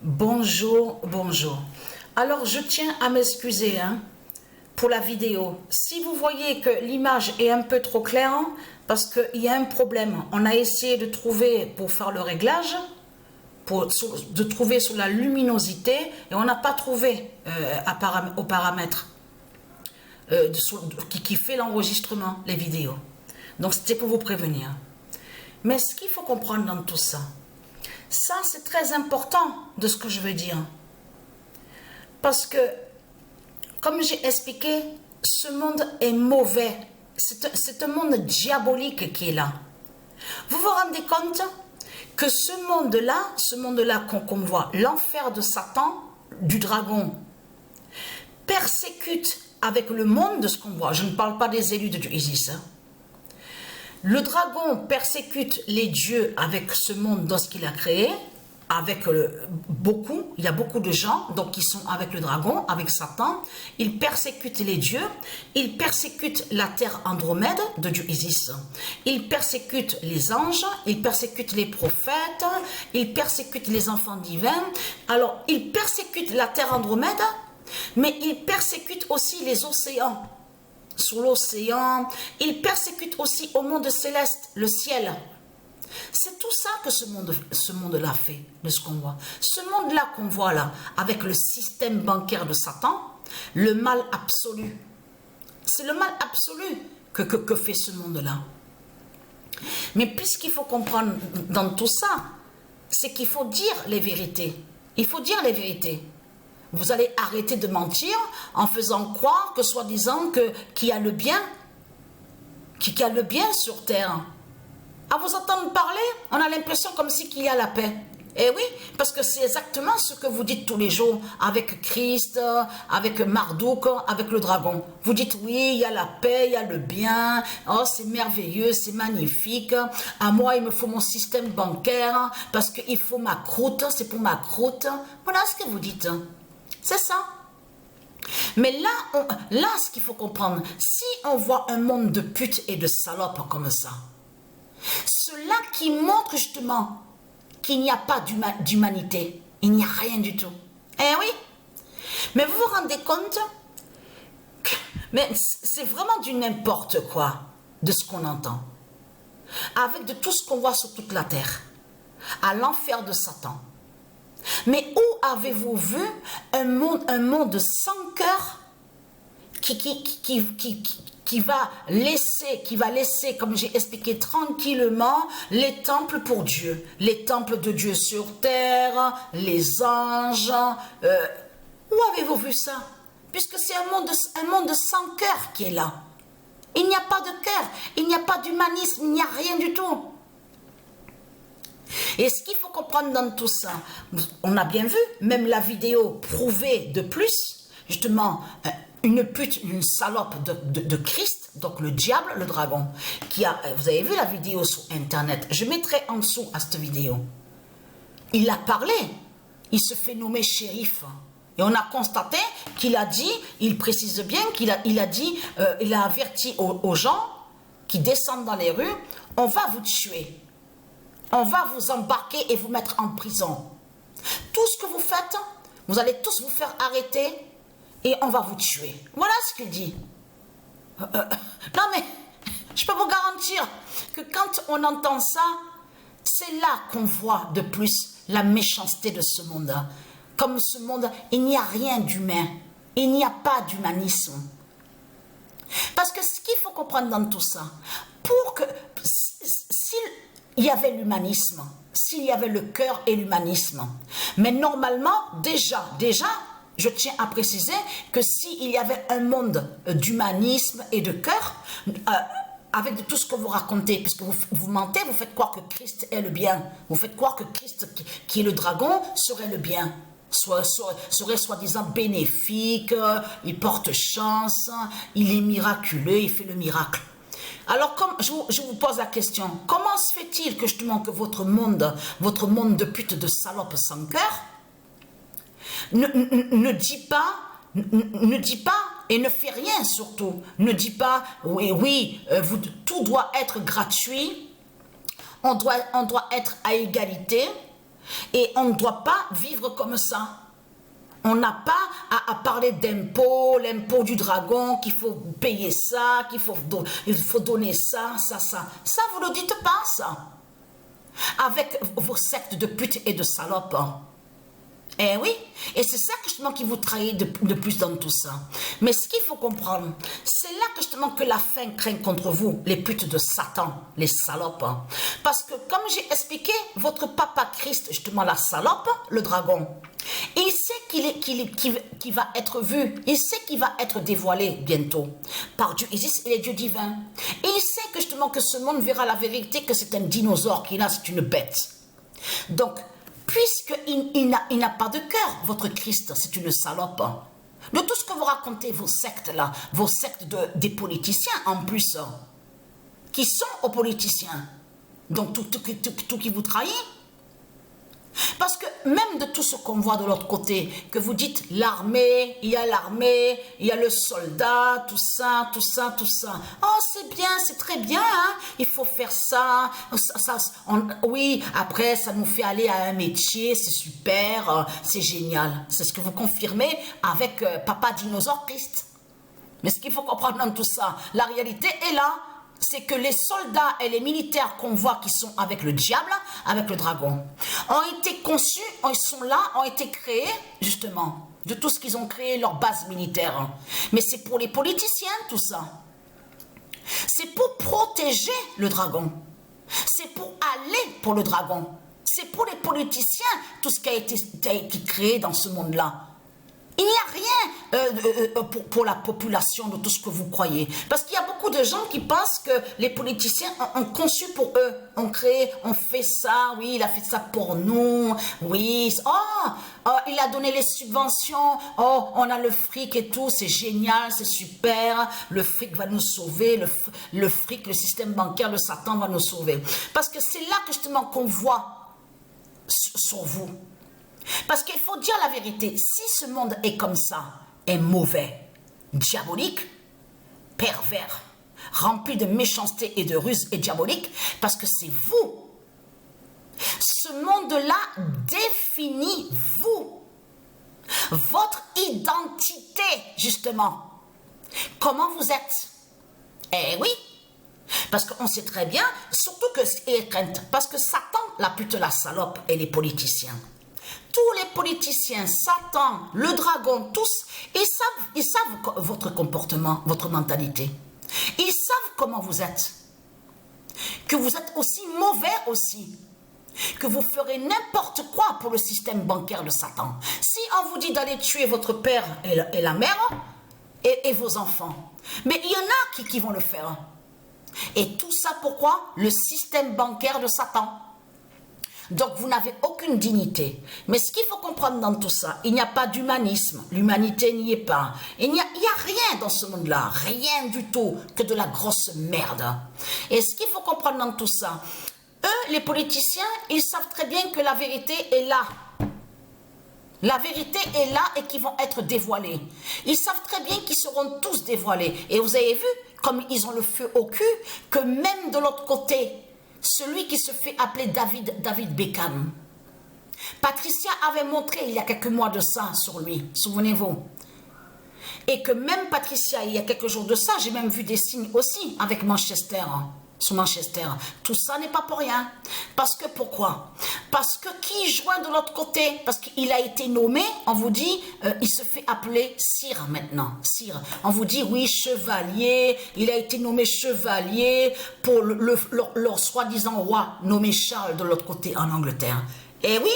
Bonjour, bonjour. Alors, je tiens à m'excuser pour la vidéo. Si vous voyez que l'image est un peu trop claire, parce qu'il y a un problème. On a essayé de trouver, pour faire le réglage, de trouver sur la luminosité, et on n'a pas trouvé aux paramètres qui fait l'enregistrement, les vidéos. Donc, c'était pour vous prévenir. Mais ce qu'il faut comprendre dans tout ça, c'est très important de ce que je veux dire. Parce que, comme j'ai expliqué, ce monde est mauvais. C'est un monde diabolique qui est là. Vous vous rendez compte que ce monde-là qu'on voit, l'enfer de Satan, du dragon, persécute avec le monde de ce qu'on voit. Je ne parle pas des élus de Dieu Isis. Le dragon persécute les dieux avec ce monde dans ce qu'il a créé, avec il y a beaucoup de gens donc qui sont avec le dragon, avec Satan. Il persécute les dieux, il persécute la terre Andromède de Dieu Isis, il persécute les anges, il persécute les prophètes, il persécute les enfants divins. Alors, il persécute la terre Andromède, mais il persécute aussi les océans. Sous l'océan, il persécute aussi au monde céleste, le ciel. C'est tout ça que ce monde-là fait, de ce qu'on voit. Ce monde-là qu'on voit là, avec le système bancaire de Satan, le mal absolu. C'est le mal absolu que fait ce monde-là. Mais puisqu'il faut comprendre dans tout ça, c'est qu'il faut dire les vérités. Il faut dire les vérités. Vous allez arrêter de mentir en faisant croire que soi-disant qu'il y a le bien, qu'il y a le bien sur terre. À vous entendre parler, on a l'impression comme si qu'il y a la paix. Eh oui, parce que c'est exactement ce que vous dites tous les jours avec Christ, avec Marduk, avec le dragon. Vous dites oui, il y a la paix, il y a le bien, oh c'est merveilleux, c'est magnifique. À moi, il me faut mon système bancaire parce qu'il faut ma croûte, c'est pour ma croûte. Voilà ce que vous dites. C'est ça. Mais là, ce qu'il faut comprendre, si on voit un monde de putes et de salopes comme ça, cela qui montre justement qu'il n'y a pas d'humanité, il n'y a rien du tout. Eh oui. Mais vous vous rendez compte mais c'est vraiment du n'importe quoi de ce qu'on entend. Avec de tout ce qu'on voit sur toute la terre, à l'enfer de Satan. Mais où avez-vous vu un monde sans cœur qui va laisser, comme j'ai expliqué tranquillement, les temples pour Dieu, les temples de Dieu sur terre, les anges. Où avez-vous vu ça? Puisque c'est un monde sans cœur qui est là. Il n'y a pas de cœur, il n'y a pas d'humanisme, il n'y a rien du tout. Et ce qu'il faut comprendre dans tout ça, on a bien vu, même la vidéo prouvée de plus, justement, une pute, une salope de Christ, donc le diable, le dragon, vous avez vu la vidéo sur internet, je mettrai en dessous à cette vidéo. Il a parlé, il se fait nommer shérif. Et on a constaté qu'il a dit, il précise bien qu'il a dit, il a averti aux gens qui descendent dans les rues, on va vous tuer. On va vous embarquer et vous mettre en prison. Tout ce que vous faites, vous allez tous vous faire arrêter et on va vous tuer. Voilà ce qu'il dit. Non mais, je peux vous garantir que quand on entend ça, c'est là qu'on voit de plus la méchanceté de ce monde. Comme ce monde, il n'y a rien d'humain. Il n'y a pas d'humanisme. Parce que ce qu'il faut comprendre dans tout ça, pour que... il y avait l'humanisme, s'il y avait le cœur et l'humanisme. Mais normalement, déjà, je tiens à préciser que s'il y avait un monde d'humanisme et de cœur, avec tout ce que vous racontez, puisque vous mentez, vous faites croire que Christ est le bien. Vous faites croire que Christ, qui est le dragon, serait le bien. Serait soi-disant bénéfique, il porte chance, il est miraculeux, il fait le miracle. Alors, comme je vous pose la question, comment se fait-il que justement que votre monde de pute, de salope sans cœur, ne dit pas et ne fait rien surtout, ne dit pas oui, tout doit être gratuit, on doit être à égalité, Et on ne doit pas vivre comme ça. On n'a pas à parler d'impôts, l'impôt du dragon, qu'il faut payer ça, il faut donner ça, ça. Ça, vous ne le dites pas, ça. Avec vos sectes de putes et de salopes. Eh oui, et c'est ça justement qui vous trahit de plus dans tout ça. Mais ce qu'il faut comprendre, c'est là justement que la fin craint contre vous, les putes de Satan, les salopes. Parce que comme j'ai expliqué, votre papa Christ, justement la salope, le dragon, il sait qu'il va être vu, il sait qu'il va être dévoilé bientôt par Dieu Isis et les dieux divins. Et il sait que justement que ce monde verra la vérité, que c'est un dinosaure, qu'il a, c'est une bête. Donc, puisqu'il n'a pas de cœur, votre Christ, c'est une salope. De tout ce que vous racontez, vos sectes là, vos sectes des politiciens en plus, qui sont aux politiciens, donc tout qui vous trahit. Parce que même de tout ce qu'on voit de l'autre côté, que vous dites l'armée, il y a le soldat, tout ça. Oh, c'est bien, c'est très bien, hein? Il faut faire ça, oui, après ça nous fait aller à un métier, c'est super, c'est génial. C'est ce que vous confirmez avec Papa Dinosaure Christ. Mais ce qu'il faut comprendre dans tout ça, la réalité est là. C'est que les soldats et les militaires qu'on voit qui sont avec le diable, avec le dragon, ont été conçus, ils sont là, ont été créés, justement, de tout ce qu'ils ont créé, leur base militaire. Mais c'est pour les politiciens, tout ça. C'est pour protéger le dragon. C'est pour aller pour le dragon. C'est pour les politiciens, tout ce qui a été créé dans ce monde-là. Il n'y a rien pour la population de tout ce que vous croyez. Parce qu'il y a beaucoup de gens qui pensent que les politiciens ont conçu pour eux, ont créé, ont fait ça, oui, il a fait ça pour nous, oui, il a donné les subventions, oh, on a le fric et tout, c'est génial, c'est super, le fric va nous sauver, le fric, le système bancaire, le Satan va nous sauver. Parce que c'est là que justement qu'on voit sur vous. Parce qu'il faut dire la vérité, si ce monde est comme ça, est mauvais, diabolique, pervers, rempli de méchanceté et de ruse et diabolique, parce que c'est vous. Ce monde-là définit vous, votre identité, justement. Comment vous êtes? Eh oui, parce qu'on sait très bien, surtout que c'est crainte, parce que Satan, la pute, la salope, et les politiciens. Tous les politiciens, Satan, le dragon, tous, ils savent votre comportement, votre mentalité. Ils savent comment vous êtes. Que vous êtes aussi mauvais aussi. Que vous ferez n'importe quoi pour le système bancaire de Satan. Si on vous dit d'aller tuer votre père et la mère et vos enfants, mais il y en a qui vont le faire. Et tout ça pourquoi? Le système bancaire de Satan. Donc vous n'avez aucune dignité. Mais ce qu'il faut comprendre dans tout ça, il n'y a pas d'humanisme. L'humanité n'y est pas. Il n'y a rien dans ce monde-là. Rien du tout que de la grosse merde. Et ce qu'il faut comprendre dans tout ça, eux, les politiciens, ils savent très bien que la vérité est là. La vérité est là et qu'ils vont être dévoilés. Ils savent très bien qu'ils seront tous dévoilés. Et vous avez vu, comme ils ont le feu au cul, que même de l'autre côté, celui qui se fait appeler David Beckham. Patricia avait montré il y a quelques mois de ça sur lui, souvenez-vous. Et que même Patricia, il y a quelques jours de ça, j'ai même vu des signes aussi avec Manchester, sur Manchester. Tout ça n'est pas pour rien. Parce que pourquoi? Parce que qui joint de l'autre côté? Parce qu'il a été nommé, on vous dit, il se fait appeler sire maintenant. Sire. On vous dit, oui, chevalier, il a été nommé chevalier pour leur soi-disant roi, nommé Charles de l'autre côté en Angleterre. Et oui,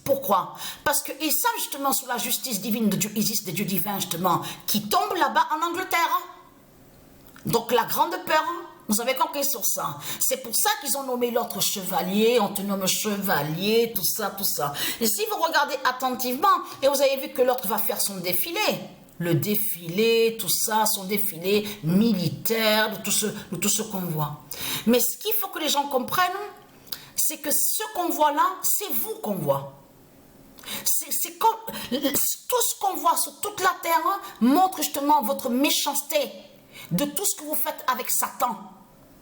pourquoi? Parce qu'ils savent justement sur la justice divine de Dieu Isis, des dieux divins justement, qui tombe là-bas en Angleterre. Donc la grande peur. Vous avez compris sur ça. C'est pour ça qu'ils ont nommé l'autre chevalier, on te nomme chevalier, tout ça, tout ça. Et si vous regardez attentivement, et vous avez vu que l'autre va faire son défilé, le défilé, tout ça, son défilé militaire, de tout ce qu'on voit. Mais ce qu'il faut que les gens comprennent, c'est que ce qu'on voit là, c'est vous qu'on voit. C'est comme tout ce qu'on voit sur toute la terre montre justement votre méchanceté de tout ce que vous faites avec Satan,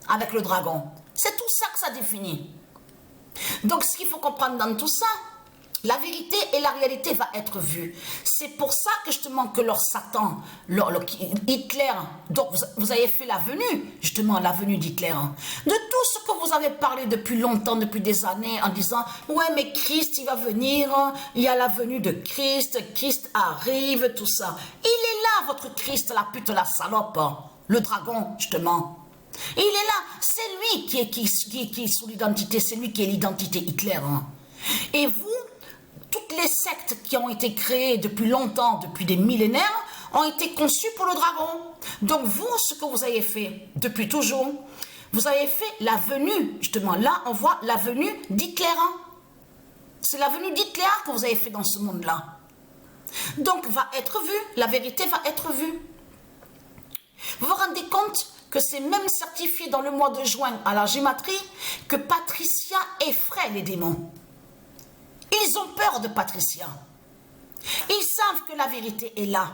avec le dragon. C'est tout ça que ça définit. Donc, ce qu'il faut comprendre dans tout ça, la vérité et la réalité va être vue. C'est pour ça que justement que leur Satan, Hitler, donc vous avez fait la venue, justement la venue d'Hitler, hein, de tout ce que vous avez parlé depuis longtemps, depuis des années, en disant, ouais mais Christ il va venir, il y a la venue de Christ, Christ arrive, tout ça. Il est là votre Christ, la pute, la salope, le dragon justement. Il est là, c'est lui qui est sous l'identité, c'est lui qui est l'identité Hitler. Hein. Et vous, toutes les sectes qui ont été créées depuis longtemps, depuis des millénaires, ont été conçues pour le dragon. Donc vous, ce que vous avez fait depuis toujours, vous avez fait la venue, justement, là on voit la venue d'Hitler. Hein. C'est la venue d'Hitler que vous avez fait dans ce monde-là. Donc va être vue, la vérité va être vue. Vous vous rendez compte que c'est même certifié dans le mois de juin à la gématrie que Patricia effraie les démons. Ils ont peur de Patricia. Ils savent que la vérité est là.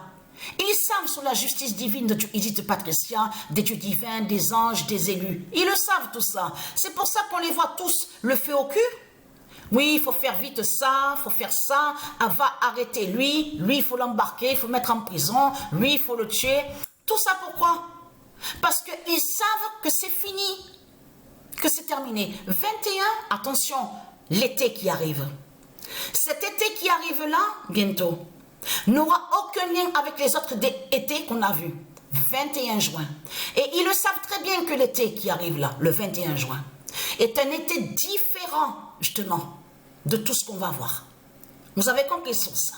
Ils savent sur la justice divine de Dieu, de Patricia, des dieux divins, des anges, des élus. Ils le savent tout ça. C'est pour ça qu'on les voit tous le feu au cul. Oui, il faut faire vite ça, il faut faire ça. Elle va arrêter lui, il faut l'embarquer, il faut le mettre en prison, lui, il faut le tuer. Tout ça pourquoi? Parce qu'ils savent que c'est fini, que c'est terminé. 21, attention, l'été qui arrive. Cet été qui arrive là, bientôt, n'aura aucun lien avec les autres étés qu'on a vus. 21 juin. Et ils le savent très bien que l'été qui arrive là, le 21 juin, est un été différent, justement, de tout ce qu'on va voir. Vous avez compris sur ça.